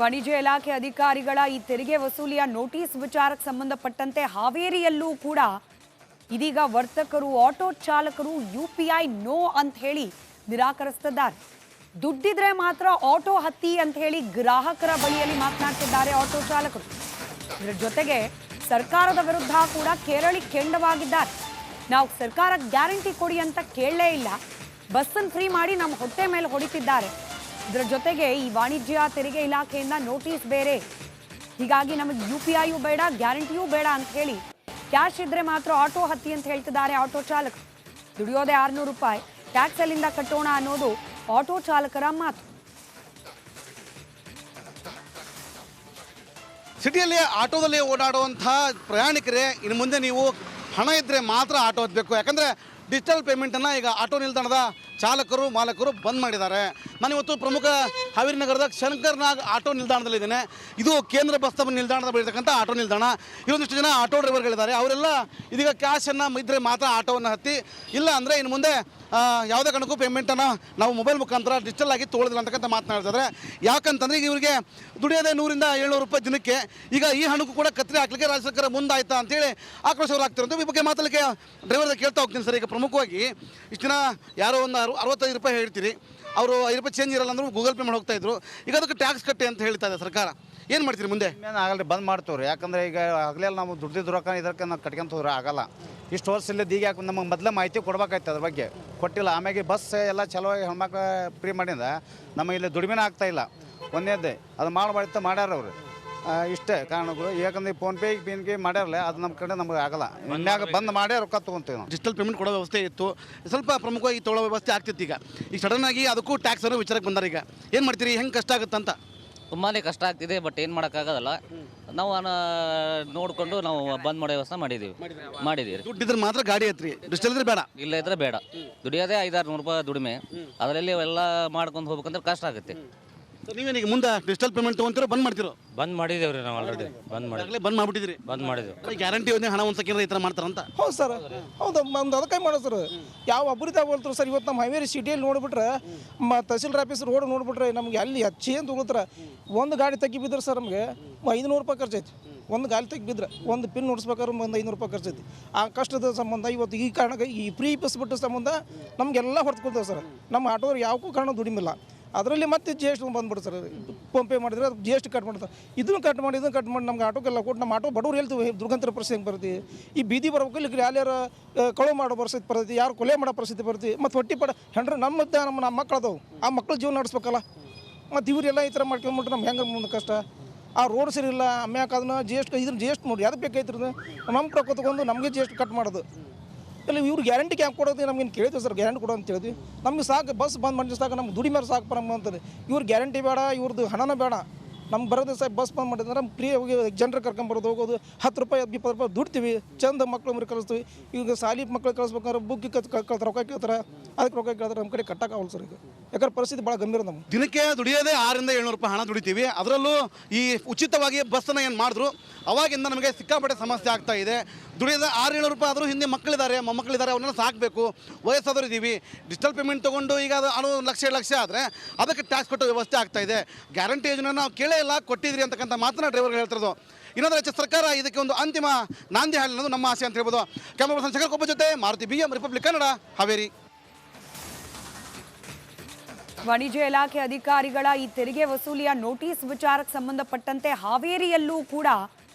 ವಾಣಿಜ್ಯ ಇಲಾಖೆ ಅಧಿಕಾರಿಗಳ ಈ ತೆರಿಗೆ ವಸೂಲಿಯ ನೋಟಿಸ್ ವಿಚಾರಕ್ಕೆ ಸಂಬಂಧಪಟ್ಟಂತೆ ಹಾವೇರಿಯಲ್ಲೂ ಕೂಡ ಇದೀಗ ವರ್ತಕರು ಆಟೋ ಚಾಲಕರು ಯುಪಿಐ ನೋ ಅಂತ ಹೇಳಿ ನಿರಾಕರಿಸುತ್ತಿದ್ದಾರೆ. ದುಡ್ಡಿದ್ರೆ ಮಾತ್ರ ಆಟೋ ಹತ್ತಿ ಅಂತ ಹೇಳಿ ಗ್ರಾಹಕರ ಬಳಿಯಲ್ಲಿ ಮಾತನಾಡ್ತಿದ್ದಾರೆ ಆಟೋ ಚಾಲಕರು. ಇದರ ಜೊತೆಗೆ ಸರ್ಕಾರದ ವಿರುದ್ಧ ಕೂಡ ಕೇರಳಿ ಕೆಂಡವಾಗಿದ್ದಾರೆ. ನಾವು ಸರ್ಕಾರ ಗ್ಯಾರಂಟಿ ಕೊಡಿ ಅಂತ ಕೇಳಲೇ ಇಲ್ಲ, ಬಸ್ಸನ್ನು ಫ್ರೀ ಮಾಡಿ ನಮ್ಮ ಹೊಟ್ಟೆ ಮೇಲೆ ಹೊಡಿತಿದ್ದಾರೆ. ಇದರ ಜೊತೆಗೆ ಈ ವಾಣಿಜ್ಯ ತೆರಿಗೆ ಇಲಾಖೆಯಿಂದ ನೋಟಿಸ್ ಬೇರೆ, ಹೀಗಾಗಿ ನಮಗೆ UPI ಬೇಡ, ಗ್ಯಾರಂಟಿಯೂ ಬೇಡ ಅಂತ ಹೇಳಿ ಕ್ಯಾಶ್ ಇದ್ರೆ ಮಾತ್ರ ಆಟೋ ಹತ್ತಿ ಅಂತ ಹೇಳ್ತಿದ್ದಾರೆ ಆಟೋ ಚಾಲಕರು. ದುಡಿಯೋದೇ 600 ರೂಪಾಯಿ, ಟ್ಯಾಕ್ಸ್ ಅಲ್ಲಿಂದ ಕಟ್ಟೋಣ ಅನ್ನೋದು ಆಟೋ ಚಾಲಕರ ಮಾತು. ಸಿಟಿಯಲ್ಲಿ ಆಟೋದಲ್ಲಿ ಓಡಾಡುವಂತಹ ಪ್ರಯಾಣಿಕರೇ ಇನ್ನು ಮುಂದೆ ನೀವು ಹಣ ಇದ್ದರೆ ಮಾತ್ರ ಆಟೋ ಹತ್ತಬೇಕು. ಯಾಕಂದರೆ ಡಿಜಿಟಲ್ ಪೇಮೆಂಟನ್ನು ಈಗ ಆಟೋ ನಿಲ್ದಾಣದ ಚಾಲಕರು ಮಾಲಕರು ಬಂದ್ ಮಾಡಿದ್ದಾರೆ. ನಾನಿವತ್ತು ಪ್ರಮುಖ ಹಾವೇರಿ ನಗರದ ಶಂಕರ್ನಾಗ್ ಆಟೋ ನಿಲ್ದಾಣದಲ್ಲಿದ್ದೇನೆ. ಇದು ಕೇಂದ್ರ ಬಸ್ ನಿಲ್ದಾಣದ ಬಳಿರ್ತಕ್ಕಂಥ ಆಟೋ ನಿಲ್ದಾಣ. ಇವೊಂದಿಷ್ಟು ಜನ ಆಟೋ ಡ್ರೈವರ್ಗಳಿದ್ದಾರೆ. ಅವರೆಲ್ಲ ಇದೀಗ ಕ್ಯಾಶನ್ನು ಇದ್ದರೆ ಮಾತ್ರ ಆಟೋವನ್ನು ಹತ್ತಿ, ಇಲ್ಲ ಅಂದರೆ ಇನ್ನು ಮುಂದೆ ಯಾವುದೇ ಕಾರಣಕ್ಕೂ ಪೇಮೆಂಟನ್ನು ನಾವು ಮೊಬೈಲ್ ಮುಖಾಂತರ ಡಿಜಿಟಲ್ ಆಗಿ ತೊಗೊಳ್ಳೋದಿಲ್ಲ ಅಂತಕ್ಕಂಥ ಮಾತನಾಡ್ತಿದ್ದಾರೆ. ಯಾಕಂತಂದರೆ ಈಗ ಇವರಿಗೆ ದುಡಿಯೋದೇ 100 ರಿಂದ 700 ರೂಪಾಯಿ ದಿನಕ್ಕೆ. ಈಗ ಈ ಹಣಕ್ಕೂ ಕೂಡ ಕತ್ತರಿ ಹಾಕಲಿಕ್ಕೆ ರಾಜ್ಯ ಸರ್ಕಾರ ಮುಂದಾಯ್ತಾ ಅಂತೇಳಿ ಆಕ್ರೋಶವರಾಗ್ತಿರೋದು. ಈ ಬಗ್ಗೆ ಮಾತಾಡಲಿಕ್ಕೆ ಡ್ರೈವರ್ ಕೇಳ್ತಾ ಹೋಗ್ತೀನಿ ಸರ್. ಈಗ ಪ್ರಮುಖವಾಗಿ ಇಷ್ಟು ದಿನ ಯಾರೋ ಒಂದು 65 ರೂಪಾಯಿ ಹೇಳ್ತೀರಿ, ಅವರು 5 ರೂಪಾಯಿ ಚೇಂಜ್ ಇರಲ್ಲ ಅಂದರೂ ಗೂಗಲ್ ಪೇ ಮಾಡಿ ಹೋಗ್ತಾ ಇದ್ರು. ಈಗ ಅದಕ್ಕೆ ಟ್ಯಾಕ್ಸ್ ಕಟ್ಟೆ ಅಂತ ಹೇಳ್ತಾ ಇದೆ ಸರ್ಕಾರ. ಏನು ಮಾಡ್ತೀರಿ ಮುಂದೆ? ಆಗಲ್ಲ, ಬಂದ್ ಮಾಡ್ತೀವ್ರಿ. ಯಾಕಂದ್ರೆ ಈಗ ಆಗಲೆಲ್ಲ ನಾವು ದುಡ್ದಿದ್ದು ರೊಕ್ಕ ಇದಕ್ಕೆ ನಾವು ಕಟ್ಕೊಂತ ಹೋದ್ರೆ ಆಗಲ್ಲ. ಇಷ್ಟು ವರ್ಷ ಇಲ್ಲದ ಈಗ ಯಾಕೆ ನಮಗೆ ಮೊದಲೇ ಮಾಹಿತಿ ಕೊಡ್ಬೇಕಾಯ್ತು, ಅದ್ರ ಬಗ್ಗೆ ಕೊಟ್ಟಿಲ್ಲ. ಆಮ್ಯಾಗೆ ಬಸ್ ಎಲ್ಲ ಚಲೋ ಹೆಣ್ಮಕ್ಳು ಫ್ರೀ ಮಾಡಿಂದ ನಮಗೆ ಇಲ್ಲಿ ದುಡಿಮೆನ ಆಗ್ತಾ ಇಲ್ಲ. ಒಂದೇದೇ ಅದು ಮಾಡಬಾರ್ದು ಮಾಡ್ಯಾರ ಅವರು. ಇಷ್ಟೇ ಕಾರಣಗಳು. ಯಾಕಂದ್ರೆ ಫೋನ್ಪೇ ಮಾಡ್ಯಾರಲ್ಲ, ಅದು ನಮ್ಮ ಕಡೆ ನಮಗೆ ಆಗಲ್ಲ. ಇನ್ಯಾಗ ಬಂದ್ ಮಾಡೇ ರೊಕ್ಕ ತೊಗೊಂತೀವಿ ನಾವು. ಡಿಜಿಟಲ್ ಪೇಮೆಂಟ್ ಕೊಡೋ ವ್ಯವಸ್ಥೆ ಇತ್ತು, ಸ್ವಲ್ಪ ಪ್ರಮುಖವಾಗಿ ತೊಗೊಳ್ಳೋ ವ್ಯವಸ್ಥೆ ಆಗ್ತಿತ್ತು. ಈಗ ಸಡನ್ ಆಗಿ ಅದಕ್ಕೂ ಟ್ಯಾಕ್ಸ್ ಅನ್ನೋ ವಿಚಾರಕ್ಕೆ ಬಂದಾರೆ. ಈಗ ಏನು ಮಾಡ್ತೀರಿ? ಹೆಂಗೆ ಕಷ್ಟ ಆಗುತ್ತಂತ? ತುಂಬಾ ಕಷ್ಟ ಆಗ್ತಿದೆ, ಬಟ್ ಏನು ಮಾಡೋಕ್ಕಾಗೋದಲ್ಲ. ನಾವು ನೋಡಿಕೊಂಡು ನಾವು ಬಂದ್ ಮಾಡೋ ವ್ಯವಸ್ಥೆ ಮಾಡಿದ್ದೀವಿ. ದುಡ್ಡಿದ್ರೆ ಮಾತ್ರ ಗಾಡಿ ಐತ್ರಿ, ಡಿಜಿಟಲ್ ಇದ್ರೆ ಬೇಡ. ಇಲ್ಲ ಇದ್ರೆ ಬೇಡ. ದುಡಿಯೋದೇ 500-600 ರೂಪಾಯಿ ದುಡಿಮೆ, ಅದರಲ್ಲಿ ಎಲ್ಲ ಮಾಡ್ಕೊಂಡು ಹೋಗ್ಬೇಕಂದ್ರೆ ಕಷ್ಟ ಆಗುತ್ತೆ. ನೀವೇನಿಗೆ ಮುಂದೆ ಡಿಜಿಟಲ್ ಪೇಮೆಂಟ್ ತೊಗೊಂತೀರೋ ಬಂದ್ ಮಾಡ್ತಿರೋ? ಬಂದ್ ಮಾಡಿದೇವ್ರಿ ನಾವು ಆಲ್ರೆಡಿ. ಬಂದ್ ಮಾಡಿಬಿಟ್ಟಿದ್ರಿ. ಬಂದ್ ಮಾಡಿದ್ವಿ. ಗ್ಯಾರಂಟಿ ಯೋಜನೆ ಹಣ ಒಂದು ಸೆಕೆಂಡ್ ಈ ಥರ ಮಾಡ್ತಾರಂತ? ಹೌದು ಸರ್, ಹೌದು. ಒಂದು ಅದಕ್ಕೆ ಮಾಡೋ ಸರ್, ಯಾವ ಅಭಿವೃದ್ಧಿ ಆಗ್ಬೋಲ್ತಾರೆ ಸರ್. ಇವತ್ತು ನಮ್ಮ ಹಾವೇರಿ ಸಿಟಿಯಲ್ಲಿ ನೋಡಿಬಿಟ್ರೆ, ತಹಸೀಲ್ದಾರ್ ಆಫೀಸ್ ರೋಡ್ ನೋಡಿಬಿಟ್ರೆ ನಮ್ಗೆ ಅಲ್ಲಿ ಹೆಚ್ಚು ಏನು ತೊಗೊಳ್ತಾರೆ. ಒಂದು ಗಾಡಿ ತೆಗಿ ಬಿದ್ರೆ ಸರ್ ನಮಗೆ 500 ರೂಪಾಯಿ ಖರ್ಚೈತಿ. ಒಂದು ಗಾಡಿ ತೆಗಿ ಬಿದ್ರೆ ಒಂದು ಪಿನ್ ನೋಡಿಸ್ಬೇಕಾದ್ರೆ ಒಂದು 500 ರೂಪಾಯಿ ಖರ್ಚೈತಿ. ಆ ಕಷ್ಟದ ಸಂಬಂಧ ಇವತ್ತು ಈ ಕಾರಣಕ್ಕೆ ಈ ಫ್ರೀ ಬಸ್ ಬಿಟ್ಟ ಸಂಬಂಧ ನಮಗೆಲ್ಲ ಹೊರತ್ಕೊಳ್ತೇವೆ ಸರ್. ನಮ್ಮ ಆಟೋದವ್ರು ಯಾವಕ್ಕೂ ಕಾರಣ ದುಡಿಮಿಲ್ಲ. ಅದರಲ್ಲಿ ಮತ್ತೆ GST ಬಂದ್ಬಿಡು ಸರ್. ಫೋನ್ಪೇ ಮಾಡಿದ್ರೆ ಅದು GST ಕಟ್ ಮಾಡ್ತಾರೆ. ಇದನ್ನು ಕಟ್ ಮಾಡಿ ನಮ್ಗೆ ಆಟೋಗೆಲ್ಲ ಕೊಟ್ಟು ನಮ್ಮ ಆಟೋ ಬಡವ್ರು ಹೇಳ್ತೀವಿ ದುರ್ಗಂತರ ಪರಿಸ್ಥಿತಿ ಹೆಂಗೆ ಬರ್ತೈತಿ. ಈ ಬೀದಿ ಬರ್ಬೇಕು, ಇಲ್ಲಿ ಯಾರ್ಯಾರು ಕಳು ಮಾಡೋ ಪರಿಸ್ಥಿತಿ ಬರ್ತೈತಿ, ಯಾರು ಕೊಲೆ ಮಾಡೋ ಪರಿಸ್ಥಿತಿ ಬರ್ತೈತಿ. ಮತ್ತು ಹೊಟ್ಟಿ ಹೆಂಡ್ರೆ ನಮ್ಮ ಮಕ್ಕಳು ಅದಾವು, ಆ ಮಕ್ಕಳು ಜೀವನ ನಡೆಸ್ಬೇಕಲ್ಲ. ಮತ್ತು ಇವರೆಲ್ಲ ಈ ಥರ ಮಾಡ್ಕೊಂಡ್ಬಿಟ್ರೆ ನಮ್ಗೆ ಹೆಂಗೆ ಮುಂದೆ ಕಷ್ಟ. ಆ ರೋಡ್ ಸರಿ ಇಲ್ಲ, ಆಮ್ಯಾಕೆ ಅದನ್ನ GST ನೋಡಿ ಯಾವ್ದು ಬೇಕಾಯ್ತಿರೋದು ನಮ್ಮ ಪ್ರಕ ತಗೊಂಡು ನಮಗೆ GST ಕಟ್ ಮಾಡೋದು. ಇಲ್ಲ ಇವ್ರು ಗ್ಯಾರಂಟಿ ಕ್ಯಾಂಪ್ ಕೊಡೋದು ನಮ್ಗೇನು ಕೇಳಿದ್ವಿ ಸರ್, ಗ್ಯಾರಂಟಿ ಕೊಡೋ ಅಂತ ಹೇಳಿದ್ವಿ. ನಮ್ಗೆ ಸಾಕು, ಬಸ್ ಬಂದ್ ಮಾಡಿ ಸಾಕು, ನಮ್ಗೆ ದುಡಿ ಮೇಲೆ ಸಾಕು ನಮ್ಗೆ ಅಂತದೆ. ಇವ್ರು ಗ್ಯಾರಂಟಿ ಬೇಡ, ಇವ್ರದ್ದು ಹಣನ ಬೇಡ. ನಮ್ಗೆ ಬರೋದು ಸಾಕು, ಬಸ್ ಬಂದ್ ಮಾಡಿದ್ರೆ ನಮ್ಗೆ ಫ್ರೀ ಹೋಗಿ ಜನರು ಕರ್ಕೊಂಬರೋದು ಹೋಗೋದು. 10 ರೂಪಾಯಿ 20 ರೂಪಾಯಿ ದುಡ್ತೀವಿ, ಚಂದ ಮಕ್ಳು ಮರಿ ಕಳಿಸ್ತೀವಿ. ಈಗ ಸಾಲಿ ಮಕ್ಳು ಕಳಿಸ್ಬೇಕಾದ್ರೆ ಬುಕ್ ರೊಕ್ಕ ಕೇಳ್ತಾರೆ, ಅದಕ್ಕೆ ರೊಕ್ಕ ಕೇಳ್ತಾರೆ. ನಮ್ಮ ಕಡೆ ಕಟ್ಟಕ್ಕಾಗಲ್ಲ ಸರ್ ಈಗ, ಯಾಕಂದ್ರೆ ಪರಿಸ್ಥಿತಿ ಭಾಳ ಗಂಭೀರ. ನಮ್ಮ ದಿನಕ್ಕೆ ದುಡಿಯೋದೇ 600 ರಿಂದ 700 ರೂಪಾಯಿ ಹಣ ದುಡಿತೀವಿ. ಅದರಲ್ಲೂ ಈ ಉಚಿತವಾಗಿ ಬಸ್ಸನ್ನು ಏನು ಮಾಡಿದ್ರು ಅವಾಗಿಂದ ನಮಗೆ ಸಿಕ್ಕಾಪಟ್ಟೆ ಸಮಸ್ಯೆ ಆಗ್ತಾ ಇದೆ. ದುಡಿಯೋದ 600-700 ರೂಪಾಯಿ ಆದರೂ ಹಿಂದೆ ಮಕ್ಕಳಿದ್ದಾರೆ, ಮೊಮ್ಮಕ್ಕಳಿದ್ದಾರೆ, ಅವನ್ನೆಲ್ಲ ಸಾಕಬೇಕು. ವಯಸ್ಸಾದರೂ ಇದ್ದೀವಿ. ಡಿಜಿಟಲ್ ಪೇಮೆಂಟ್ ತೊಗೊಂಡು ಈಗ ಅದು 1 ಲಕ್ಷ ಆದರೆ ಅದಕ್ಕೆ ಟ್ಯಾಕ್ಸ್ ಕೊಟ್ಟೋ ವ್ಯವಸ್ಥೆ ಆಗ್ತಾ ಇದೆ. ಗ್ಯಾರಂಟಿ ಯೋಜನೆ ನಾವು ಕೇಳೇ ಇಲ್ಲ, ಕೊಟ್ಟಿದ್ರಿ ಅಂತಕ್ಕಂಥ ಮಾತನ್ನ ಡ್ರೈವರ್ಗಳು ಹೇಳ್ತಿರೋದು. ಇನ್ನೊಂದು ರಾಜ್ಯ ಸರ್ಕಾರ ಇದಕ್ಕೆ ಒಂದು ಅಂತಿಮ ನಾಂದಿ ಹಾಲಿ ಅನ್ನೋದು ನಮ್ಮ ಆಸೆ ಅಂತ ಹೇಳ್ಬೋದು. ಕ್ಯಾಮರಾ ಪರ್ಸನ್ ಶಂಕರ್ ಕೊಪ್ಪ ಜೊತೆ ಮಾರುತಿ BM, ರಿಪಬ್ಲಿಕ್ ಕನ್ನಡ, ಹಾವೇರಿ. ವಾಣಿಜ್ಯ ಇಲಾಖೆ ಅಧಿಕಾರಿಗಳ ಈ ತೆರಿಗೆ ವಸೂಲಿಯ ನೋಟಿಸ್ ವಿಚಾರಕ್ಕೆ ಸಂಬಂಧಪಟ್ಟಂತೆ ಹಾವೇರಿಯಲ್ಲೂ ಕೂಡ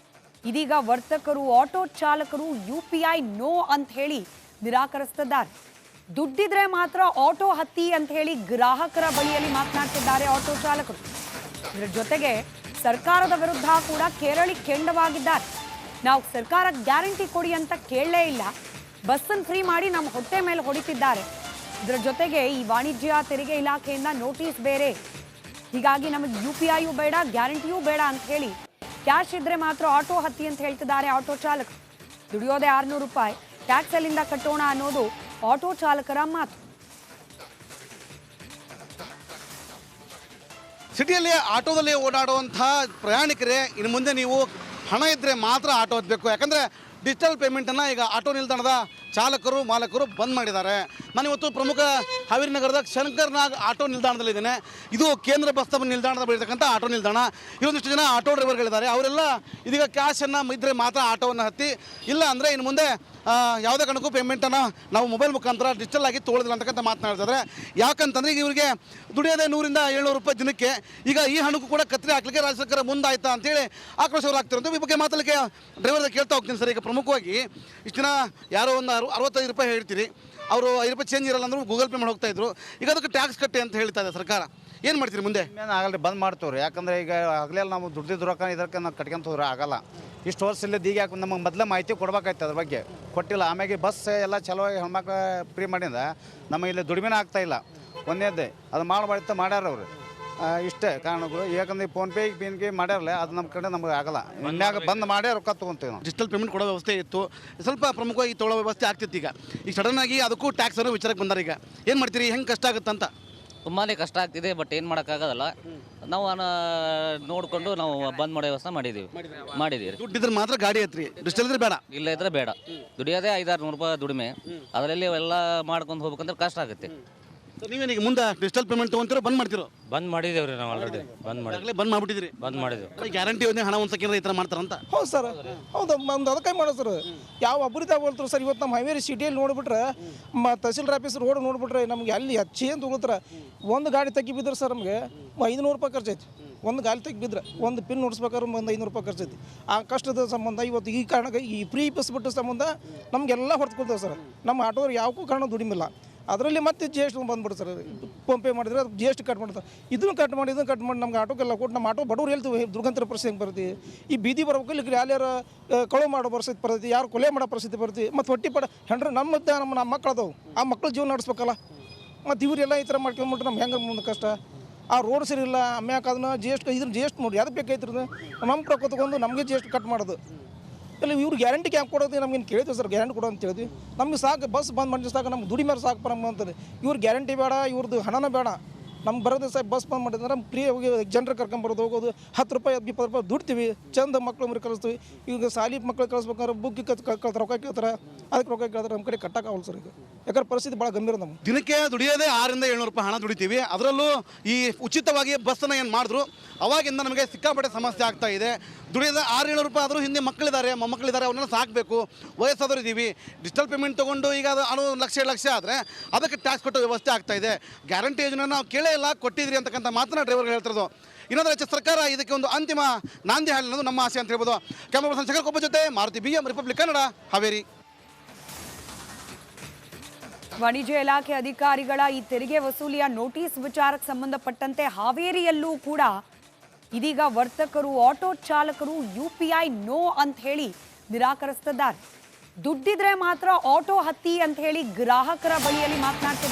ಇದೀಗ ವರ್ತಕರು ಆಟೋ ಚಾಲಕರು UPI ನೋ ಅಂತ ಹೇಳಿ ನಿರಾಕರಿಸುತ್ತಿದ್ದಾರೆ. ದುಡ್ಡಿದ್ರೆ ಮಾತ್ರ ಆಟೋ ಹತ್ತಿ ಅಂತ ಹೇಳಿ ಗ್ರಾಹಕರ ಬಳಿಯಲ್ಲಿ ಮಾತನಾಡ್ತಿದ್ದಾರೆ ಆಟೋ ಚಾಲಕರು. ಇದರ ಜೊತೆಗೆ ಸರ್ಕಾರದ ವಿರುದ್ಧ ಕೂಡ ಕೇರಳಿ ಕೆಂಡವಾಗಿದ್ದಾರೆ. ನಾವು ಸರ್ಕಾರ ಗ್ಯಾರಂಟಿ ಕೊಡಿ ಅಂತ ಕೇಳಲೇ ಇಲ್ಲ, ಬಸ್ಸನ್ನು ಫ್ರೀ ಮಾಡಿ ನಮ್ಮ ಹೊಟ್ಟೆ ಮೇಲೆ ಹೊಡಿತಿದ್ದಾರೆ. ಇದರ ಜೊತೆಗೆ ಈ ವಾಣಿಜ್ಯ ತೆರಿಗೆ ಇಲಾಖೆಯಿಂದ ನೋಟಿಸ್ ಬೇರೆ, ಹೀಗಾಗಿ ನಮಗೆ UPI ಬೇಡ, ಗ್ಯಾರಂಟಿಯೂ ಬೇಡ ಅಂತ ಹೇಳಿ ಕ್ಯಾಶ್ ಇದ್ರೆ ಮಾತ್ರ ಆಟೋ ಹತ್ತಿ ಅಂತ ಹೇಳ್ತಿದ್ದಾರೆ ಆಟೋ ಚಾಲಕರು. ದುಡಿಯೋದೇ 600 ರೂಪಾಯಿ, ಟ್ಯಾಕ್ಸ್ ಅಲ್ಲಿಂದ ಕಟ್ಟೋಣ ಅನ್ನೋದು ಆಟೋ ಚಾಲಕರ ಮಾತು. ಸಿಟಿಯಲ್ಲಿ ಆಟೋದಲ್ಲಿ ಓಡಾಡುವಂಥ ಪ್ರಯಾಣಿಕರೇ ಇನ್ನು ಮುಂದೆ ನೀವು ಹಣ ಇದ್ದರೆ ಮಾತ್ರ ಆಟೋ ಹತ್ತಬೇಕು. ಯಾಕಂದರೆ ಡಿಜಿಟಲ್ ಪೇಮೆಂಟನ್ನು ಈಗ ಆಟೋ ನಿಲ್ದಾಣದ ಚಾಲಕರು ಮಾಲಕರು ಬಂದ್ ಮಾಡಿದ್ದಾರೆ. ನಾನಿವತ್ತು ಪ್ರಮುಖ ಹಾವೇರಿ ನಗರದ ಶಂಕರ್ನಾಗ್ ಆಟೋ ನಿಲ್ದಾಣದಲ್ಲಿದ್ದೇನೆ. ಇದು ಕೇಂದ್ರ ಬಸ್ ನಿಲ್ದಾಣದ ಬಳಿರ್ತಕ್ಕಂಥ ಆಟೋ ನಿಲ್ದಾಣ. ಇಲ್ಲೊಂದಿಷ್ಟು ಜನ ಆಟೋ ಡ್ರೈವರ್ಗಳಿದ್ದಾರೆ. ಅವರೆಲ್ಲ ಇದೀಗ ಕ್ಯಾಶನ್ನು ಇದ್ದರೆ ಮಾತ್ರ ಆಟೋವನ್ನು ಹತ್ತಿ, ಇಲ್ಲ ಅಂದರೆ ಇನ್ನು ಮುಂದೆ ಯಾವುದೇ ಕಾರಣಕ್ಕೂ ಪೇಮೆಂಟನ್ನು ನಾವು ಮೊಬೈಲ್ ಮುಖಾಂತರ ಡಿಜಿಟಲ್ ಆಗಿ ತೊಗೊಳ್ಳೋದಿಲ್ಲ ಅಂತಕ್ಕಂಥ ಮಾತನಾಡ್ತಿದ್ದಾರೆ. ಯಾಕಂತಂದರೆ ಈಗ ಇವರಿಗೆ ದುಡಿಯೋದೇ 100-700 ರೂಪಾಯಿ ದಿನಕ್ಕೆ. ಈಗ ಈ ಹಣಕ್ಕೂ ಕೂಡ ಕತ್ರಿ ಹಾಕ್ಲಿಕ್ಕೆ ರಾಜ್ಯ ಸರ್ಕಾರ ಮುಂದಾಯ್ತಾ ಅಂತೇಳಿ ಆಕ್ರೋಶವರಾಗ್ತಿರೋದು. ಈ ಬಗ್ಗೆ ಮಾತಾಡಲಿಕ್ಕೆ ಡ್ರೈವರ್ ಕೇಳ್ತಾ ಹೋಗ್ತೀನಿ ಸರ್. ಈಗ ಪ್ರಮುಖವಾಗಿ ಇಷ್ಟು ದಿನ ಯಾರೋ ಒಂದು 65 ರೂಪಾಯಿ ಹೇಳ್ತೀರಿ, ಅವರು 5 ರೂಪಾಯಿ ಚೇಂಜ್ ಇರಲ್ಲ ಅಂದರೂ ಗೂಗಲ್ ಪೇ ಮಾಡಿ ಹೋಗ್ತಾ ಇದ್ರು. ಈಗ ಅದಕ್ಕೆ ಟ್ಯಾಕ್ಸ್ ಕಟ್ಟಿ ಅಂತ ಹೇಳ್ತಾ ಇದೆ ಸರ್ಕಾರ. ಏನು ಮಾಡ್ತೀರಿ ಮುಂದೆ? ಏನು ಆಗಲ್ಲ, ಬಂದ್ ಮಾಡ್ತೀವಿ ರೀ. ಯಾಕಂದ್ರೆ ಈಗ ಹಗಲೆಲ್ಲ ನಾವು ದುಡ್ದಿದ್ದು ರೊಕ್ಕ ಇದಕ್ಕೆ ನಾವು ಕಟ್ಕೊಂತ ಹೋದ್ರೆ ಆಗಲ್ಲ. ಇಷ್ಟು ವರ್ಷ ಇಲ್ಲದ ಈಗ ಯಾಕೆ ನಮಗೆ ಮೊದಲೇ ಮಾಹಿತಿ ಕೊಡ್ಬೇಕಾಯ್ತು, ಅದ್ರ ಬಗ್ಗೆ ಕೊಟ್ಟಿಲ್ಲ. ಆಮೇಲೆ ಬಸ್ ಎಲ್ಲ ಚಲೋ ಹೆಣ್ಮಕ್ಳು ಫ್ರೀ ಮಾಡಿದ ನಮಗೆ ಇಲ್ಲಿ ದುಡಿಮೆನ ಆಗ್ತಾ ಇಲ್ಲ. ಒಂದೇದೇ ಅದು ಮಾಡ್ತಾ ಮಾಡ್ಯಾರ ಅವರು. ಇಷ್ಟೇ ಕಾರಣಗಳು. ಯಾಕಂದ್ರೆ ಫೋನ್ಪೇ ಪೇ ಮಾಡ್ಯಾರಲ್ಲ, ಅದು ನಮ್ಮ ಕಡೆ ನಮಗೆ ಆಗಲ್ಲ. ಇನ್ಯಾಗ ಬಂದ್ ಮಾಡೇ ರೊಕ್ಕ ತೊಗೊಂತೀವಿ ನಾವು. ಡಿಜಿಟಲ್ ಪೇಮೆಂಟ್ ಕೊಡೋ ವ್ಯವಸ್ಥೆ ಇತ್ತು, ಸ್ವಲ್ಪ ಪ್ರಮುಖವಾಗಿ ತೊಗೊಳ್ಳೋ ವ್ಯವಸ್ಥೆ ಆಗ್ತಿತ್ತು. ಈಗ ಸಡನ್ ಆಗಿ ಅದಕ್ಕೂ ಟ್ಯಾಕ್ಸ್ ಅನ್ನೋ ವಿಚಾರಕ್ಕೆ ಬಂದಾರ. ಈಗ ಏನು ಮಾಡ್ತೀರಿ, ಹೆಂಗೆ ಕಷ್ಟ ಆಗುತ್ತಂತ? ತುಂಬಾ ಕಷ್ಟ ಆಗ್ತಿದೆ, ಬಟ್ ಏನು ಮಾಡೋಕ್ಕಾಗೋದಲ್ಲ. ನಾವು ನೋಡಿಕೊಂಡು ನಾವು ಬಂದ್ ಮಾಡೋ ವ್ಯವಸ್ಥೆ ಮಾಡಿದ್ದೀವಿ. ದುಡ್ಡಿದ್ರೆ ಮಾತ್ರ ಗಾಡಿ ಐತ್ರಿ, ಡಿಜಿಟಲ್ ಇದ್ರೆ ಬೇಡ. ಇಲ್ಲ ಇದ್ರೆ ಬೇಡ. ದುಡಿಯೋದೇ 500-600 ರೂಪಾಯಿ ದುಡಿಮೆ. ಅದರಲ್ಲಿ ಎಲ್ಲ ಮಾಡ್ಕೊಂಡು ಹೋಗ್ಬೇಕಂದ್ರೆ ಕಷ್ಟ ಆಗುತ್ತೆ. ನೀವೇನೀಗ ಮುಂದೆ ಡಿಜಿಟಲ್ ಪೇಮೆಂಟ್ ತೊಗೊಂತೀರೋ ಬಂದ್ ಮಾಡ್ತಿರೋ? ಬಂದ್ ಮಾಡಿದೇವ್ರಿ ನಾವು ಆಲ್ರೆಡಿ ಬಂದ್ ಮಾಡಿ ಈಗಾಗಲೇ ಬಂದ್ ಮಾಡ್ಬಿಟ್ಟಿದ್ರಿ. ಬಂದ್ ಮಾಡಿದೇವು. ಗ್ಯಾರಂಟಿ ಯೋಜನೆ ಹಣ ಒಂದು ಸೆಕೆಂಡ್ ಈ ಥರ ಮಾಡ್ತಾರಂತ? ಹೌದು ಸರ್, ಹೌದು. ನಮ್ದು ಅದಕ್ಕೆ ಮಾಡೋ ಸರ್. ಯಾವ ಅಭಿವೃದ್ಧಿ ಹೋಲ್ತಾರೆ ಸರ್. ಇವತ್ತು ನಮ್ಮ ಹಾವೇರಿ ಸಿಟಿಯಲ್ಲಿ ನೋಡಿಬಿಟ್ರೆ ತಹಸೀಲ್ದಾರ್ ಆಫೀಸ್ ರೋಡ್ ನೋಡಿಬಿಟ್ರೆ ನಮ್ಗೆ ಅಲ್ಲಿ ಏನು ತೊಗೊಳ್ತಾರೆ. ಒಂದು ಗಾಡಿ ತೆಗಿ ಬಿದ್ರೆ ಸರ್ ನಮಗೆ 500 ರೂಪಾಯಿ ಖರ್ಚೈತಿ. ಒಂದು ಗಾಡಿ ತೆಗಿ ಬಿದ್ರೆ ಒಂದು ಪಿನ್ ನೋಡಿಸ್ಬೇಕಾದ್ರೆ ಒಂದು 500 ರೂಪಾಯಿ ಖರ್ಚೈತಿ. ಆ ಕಷ್ಟದ ಸಂಬಂಧ ಇವತ್ತು ಈ ಕಾರಣಕ್ಕೆ ಈ ಫ್ರೀ ಬಸ್ ಬಿಟ್ಟು ಸಂಬಂಧ ನಮಗೆಲ್ಲ ಹೊರತ್ಕೊಳ್ತೇವೆ ಸರ್. ನಮ್ಮ ಆಟೋದವ್ರು ಯಾವಕ್ಕೂ ಕಾರಣ ದುಡಿಮಿಲ್ಲ. ಅದರಲ್ಲಿ ಮತ್ತೆ ಜಿ ಎಸ್ ಟಿ ಬಂದ್ಬಿಡು ಸರ್. ಫೋನ್ಪೇ ಮಾಡಿದ್ರೆ ಅದು ಜಿ ಎಸ್ ಟಿ ಕಟ್ ಮಾಡ್ತಾರೆ. ಇದನ್ನು ಕಟ್ ಮಾಡಿ ನಮ್ಗೆ ಆಟೋಕ್ಕೆಲ್ಲ ಕೊಟ್ಟು ನಮ್ಮ ಆಟೋ ಬಡವ್ರು ಹೇಳ್ತೀವಿ ದುರ್ಗಂತರ ಪರಿಸ್ಥಿತಿ ಹೆಂಗೆ ಬರ್ತೈತಿ. ಈ ಬೀದಿ ಬರ್ಬೇಕು, ಇಲ್ಲಿ ಯಾರ್ಯಾರು ಕಳು ಮಾಡೋ ಪರಿಸ್ಥಿತಿ ಬರ್ತೈತಿ, ಯಾರು ಕೊಲೆ ಮಾಡೋ ಪರಿಸ್ಥಿತಿ ಬರ್ತೈತಿ. ಮತ್ತು ಹೊಟ್ಟಿ ಹೆಂಡ್ರೆ ನಮ್ಮ ಮಕ್ಕಳು ಅದಾವು, ಆ ಮಕ್ಕಳು ಜೀವನ ನಡೆಸ್ಬೇಕಲ್ಲ. ಮತ್ತು ಇವರೆಲ್ಲ ಈ ಥರ ಮಾಡ್ಕೊಂಡ್ಬಿಟ್ರೆ ನಮ್ಗೆ ಹೆಂಗೆ ಮುಂದೆ ಕಷ್ಟ. ಆ ರೋಡ್ ಸರಿ ಇಲ್ಲ, ಆಮ್ಯಾಕ ಅದನ್ನ ಜಿ ಎಸ್ ಟಿ ಇದನ್ನು ಜಿ ಎಸ್ ಟಿ ನೋಡಿ ಯಾವ್ದು ಬೇಕಾಯ್ತಿರೋದು ನಮ್ಮ ರೊಕ್ಕ ತೊಗೊಂಡು ನಮಗೆ ಜಿ ಎಸ್ ಟಿ ಕಟ್ ಮಾಡೋದು. ಇಲ್ಲ ಇವ್ರು ಗ್ಯಾರಂಟಿ ಕ್ಯಾಂಪ್ ಕೊಡೋದು ನಮ್ಗೇನು ಕೇಳಿದ್ವಿ ಸರ್. ಗ್ಯಾರಂಟಿ ಕೊಡೋ ಅಂತ ಹೇಳಿದ್ವಿ. ನಮ್ಗೆ ಸಾಕು, ಬಸ್ ಬಂದ್ ಮಾಡಿ ಸಾಕು, ನಮ್ಗೆ ದುಡಿ ಮೇಲೆ ಸಾಕು ನಮ್ಗೆ ಅಂತದೆ. ಇವ್ರು ಗ್ಯಾರಂಟಿ ಬೇಡ, ಇವ್ರದ್ದು ಹಣನ ಬೇಡ. ನಮ್ಗೆ ಬರೋದು ಸಾಕು. ಬಸ್ ಬಂದ್ ಮಾಡಿದ್ರೆ ನಮ್ಗೆ ಫ್ರೀ ಹೋಗಿ ಜನರು ಕರ್ಕೊಂಬರೋದು ಹೋಗೋದು. 10 ರೂಪಾಯಿ 20 ರೂಪಾಯಿ ದುಡ್ತೀವಿ. ಚಂದ ಮಕ್ಳು ಮರಿ ಕಳಿಸ್ತೀವಿ. ಈಗ ಸಾಲಿ ಮಕ್ಳು ಕಳಿಸ್ಬೇಕಾದ್ರೆ ಬುಕ್ ರೊಕ್ಕ ಕೇಳ್ತಾರೆ, ಅದಕ್ಕೆ ರೊಕ್ಕ ಕೇಳಿದ್ರೆ ನಮ್ಮ ಕಡೆ ಕಟ್ಟಕ್ಕಾಗಲ್ಲ ಸರ್. ಈಗ ಯಾಕಂದ್ರೆ ಪರಿಸ್ಥಿತಿ ಭಾಳ ಗಂಭೀರ. ನಮ್ಗೆ ದಿನಕ್ಕೆ ದುಡಿಯೋದೇ 600-700 ರೂಪಾಯಿ ಹಣ ದುಡಿತೀವಿ. ಅದರಲ್ಲೂ ಈ ಉಚಿತವಾಗಿ ಬಸ್ಸನ್ನು ಏನು ಮಾಡಿದ್ರು ಅವಾಗಿಂದ ನಮಗೆ ಸಿಕ್ಕಾಪಟ್ಟೆ ಸಮಸ್ಯೆ ಆಗ್ತಾ ಇದೆ. ದುಡಿಯೋದ 600-700 ರೂಪಾಯಿ ಆದರೂ ಹಿಂದೆ ಮಕ್ಕಳಿದ್ದಾರೆ, ಮೊಮ್ಮಕ್ಕಳಿದ್ದಾರೆ, ಅವನ್ನೆಲ್ಲ ಸಾಕಬೇಕು. ವಯಸ್ಸಾದರೂ ಇದ್ದೀವಿ. ಡಿಜಿಟಲ್ ಪೇಮೆಂಟ್ ತೊಗೊಂಡು ಈಗ ಅದು 1-2 ಲಕ್ಷ ಆದರೆ ಅದಕ್ಕೆ ಟ್ಯಾಕ್ಸ್ ಕೊಟ್ಟೋ ವ್ಯವಸ್ಥೆ ಆಗ್ತಾ ಇದೆ. ಗ್ಯಾರಂಟಿ ಯೋಜನೆ ನಾವು ಕೇಳೇ ಇಲ್ಲ, ಕೊಟ್ಟಿದ್ರಿ ಅಂತಕ್ಕಂಥ ಮಾತನ್ನ ಡ್ರೈವರ್ಗಳು ಹೇಳ್ತಿರೋದು. ಇನ್ನೊಂದು ರಾಜ್ಯ ಸರ್ಕಾರ ಇದಕ್ಕೆ ಒಂದು ಅಂತಿಮ ನಾಂದಿ ಹಾಲಿ ಅನ್ನೋದು ನಮ್ಮ ಆಸೆ ಅಂತ ಹೇಳ್ಬೋದು. ಕ್ಯಾಮರಾ ಪರ್ಸನ್ ಶಂಕರ್ ಕೊಬ್ಬ ಜೊತೆ ಮಾರುತಿ BM, ರಿಪಬ್ಲಿಕ್ ಕನ್ನಡ, ಹಾವೇರಿ. ವಾಣಿಜ್ಯ ಇಲಾಖೆ ಅಧಿಕಾರಿಗಳ ಈ ತೆರಿಗೆ ವಸೂಲಿಯ ನೋಟಿಸ್ ವಿಚಾರಕ್ಕೆ ಸಂಬಂಧಪಟ್ಟಂತೆ ಹಾವೇರಿಯಲ್ಲೂ ಕೂಡ ಇದೀಗ ವರ್ತಕರು, ಆಟೋ ಚಾಲಕರು UPI ನೋ ಅಂತ ಹೇಳಿ ನಿರಾಕರಿಸುತ್ತಿದ್ದಾರೆ. ದುಡ್ಡಿದ್ರೆ ಮಾತ್ರ ಆಟೋ ಹತ್ತಿ ಅಂತ ಹೇಳಿ ಗ್ರಾಹಕರ ಬಳಿಯಲ್ಲಿ ಮಾತನಾಡ್ತಿದ್ದಾರೆ.